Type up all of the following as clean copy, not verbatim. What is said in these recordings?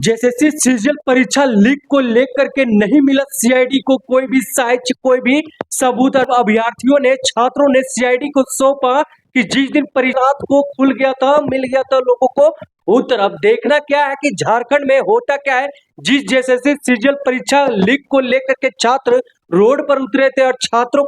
JSSC CGL परीक्षा leak को लेकर के नहीं मिला सीआईडी को कोई भी साक्ष्य, कोई भी सबूत। अभ्यर्थियों ने, छात्रों ने सीआईडी को सौंपा कि जिस दिन परीक्षा को खुल गया था, मिल गया था लोगों को उत्तर। अब देखना क्या है कि झारखंड में होता क्या है। जिस जेएसएससी सीजीएल परीक्षा लीक को लेकर के छात्र रोड पर उतरे थे और छात्रों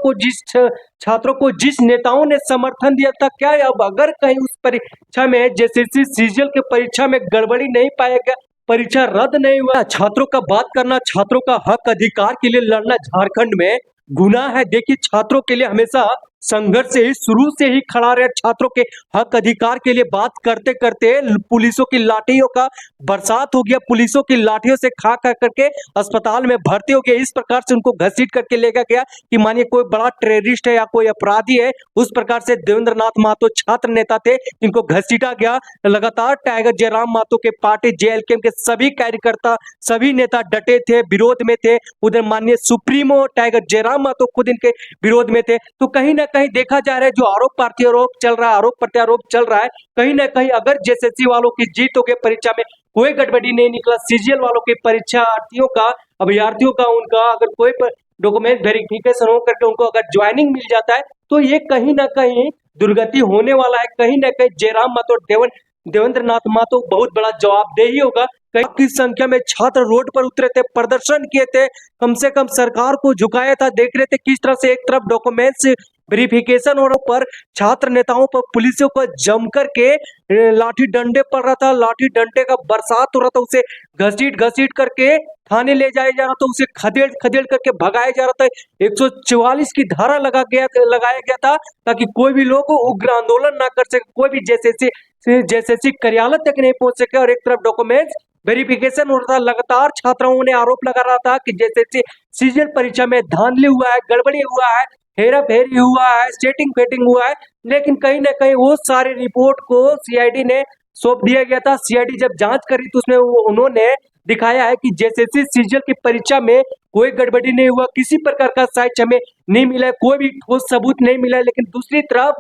को जिस नेताओं ने समर्थन दिया था, क्या अब अगर कहीं उस परीक्षा में जेएसएससी सीजीएल के परीक्षा में गड़बड़ी नहीं पाया गया, परीक्षा रद्द नहीं हुआ, छात्रों का बात करना, छात्रों का हक अधिकार के लिए लड़ना झारखंड में गुनाह है। देखिए, छात्रों के लिए हमेशा संघर्ष से ही, शुरू से ही खड़ा रहे। छात्रों के हक अधिकार के लिए बात करते करते पुलिसों की लाठियों का बरसात हो गया, पुलिसों की लाठियों से खा खा करके अस्पताल में भर्ती हो गया। इस प्रकार से उनको घसीट करके ले गया कि मानिए कोई बड़ा टेररिस्ट है या कोई अपराधी है। उस प्रकार से देवेंद्र नाथ महतो छात्र नेता थे, इनको घसीटा गया। लगातार टाइगर जयराम महतो के पार्टी जेएलके के सभी कार्यकर्ता, सभी नेता डटे थे, विरोध में थे। उधर माननीय सुप्रीमो टाइगर जयराम महतो खुद इनके विरोध में थे। तो कहीं ना कहीं देखा जा रहा है, जो आरोप प्रत्यारोप चल रहा है, आरोप प्रत्यारोप चल रहा है, कहीं ना कहीं अगर जेएसएससी वालों की जीत हो गई, परीक्षा में कोई गड़बड़ी नहीं निकला, सीजीएल वालों के परीक्षार्थियों का, अभ्यर्थियों का, उनका अगर कोई डॉक्यूमेंट वेरिफिकेशन हो करके उनको अगर ज्वाइनिंग मिल जाता है, तो ये कहीं ना कहीं दुर्गति होने वाला है। कहीं ना कहीं जयराम महतो, देवेंद्र नाथ महतो बहुत बड़ा जवाबदेही होगा। कई की संख्या में छात्र रोड पर उतरे थे, प्रदर्शन किए थे, कम से कम सरकार को झुकाया था। देख रहे थे किस तरह से एक तरफ डॉक्यूमेंट्स वेरिफिकेशन और पर छात्र नेताओं पर पुलिसों को जम करके लाठी डंडे पड़ रहा था, लाठी डंडे का बरसात हो रहा था। उसे घसीट घसीट करके थाने ले जाया जा रहा था, उसे खदेड़ खदेड़ करके भगाया जा रहा था। 144 की धारा लगाया गया था ताकि कोई भी लोग उग्र आंदोलन ना कर सके, कोई भी जेएसएससी कार्यालय तक नहीं पहुंच सके। और एक तरफ डॉक्यूमेंट्स वेरिफिकेशन हो रहा था। लगातार छात्राओं ने आरोप लगा रहा था कि जेएसएससी सीजीएल परीक्षा में धांधली हुआ है, गड़बड़ी हुआ है, हेरा फेरी हुआ है, सेटिंग फेटिंग हुआ है। लेकिन कहीं ना कहीं वो सारे रिपोर्ट को सीआईडी ने सौंप दिया गया था। सीआईडी जब जांच करी तो उसमें उन्होंने दिखाया है कि जेएसएससी सीजीएल की परीक्षा में कोई गड़बड़ी नहीं हुआ, किसी प्रकार का साक्ष्य हमें नहीं मिला, कोई भी ठोस सबूत नहीं मिला। लेकिन दूसरी तरफ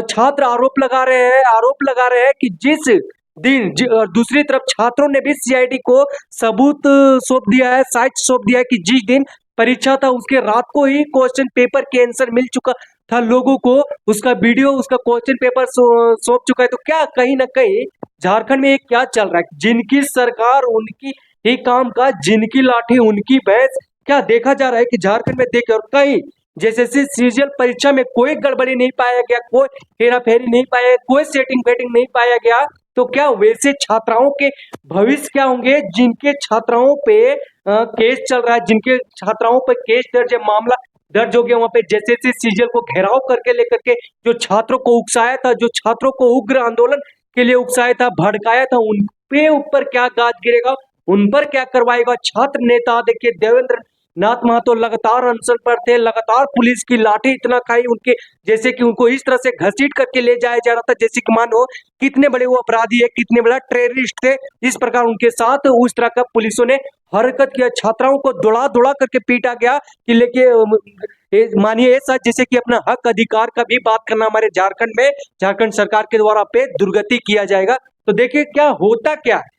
छात्र आरोप लगा रहे हैं कि जिस दिन और दूसरी तरफ छात्रों ने भी सीआईडी को सबूत सौंप दिया है, साक्ष्य सौंप दिया है कि जिस दिन परीक्षा था उसके रात को ही क्वेश्चन पेपर के आंसर मिल चुका था लोगों को, उसका वीडियो, उसका क्वेश्चन पेपर सौंप चुका है। तो क्या कहीं ना कहीं झारखंड में क्या चल रहा है, जिनकी सरकार उनकी ही काम का, जिनकी लाठी उनकी भैंस। क्या देखा जा रहा है कि झारखंड में देखिए, और कहीं जेएसएससी सीजीएल परीक्षा में कोई गड़बड़ी नहीं पाया गया, कोई हेरा फेरी नहीं पाया, कोई सेटिंग फेटिंग नहीं पाया गया। तो क्या वैसे छात्राओं के भविष्य क्या होंगे, जिनके छात्राओं पे केस चल रहा है, जिनके छात्राओं पे केस दर्ज है, मामला दर्ज हो गया, वहां पे जेएसएससी सीजीएल को घेराव करके लेकर के जो छात्रों को उकसाया था, जो छात्रों को उग्र आंदोलन के लिए उकसाया था, भड़काया था, उन पे ऊपर क्या गाज गिरेगा, उन पर क्या करवाएगा छात्र नेता। देखिए, देवेंद्र नाथ महतो लगातार अनशन पर थे, लगातार पुलिस की लाठी इतना खाई उनके, जैसे कि उनको इस तरह से घसीट करके ले जाया जा रहा था जैसे कि मानो कितने बड़े वो अपराधी है, कितने बड़ा टेररिस्ट थे। इस प्रकार उनके साथ उस तरह का पुलिसों ने हरकत किया, छात्राओं को दौड़ा दौड़ा करके पीटा गया कि लेके मानिए ऐसा जैसे कि अपना हक अधिकार का भी बात करना हमारे झारखंड में झारखंड सरकार के द्वारा पे दुर्गति किया जाएगा। तो देखिए क्या होता क्या है।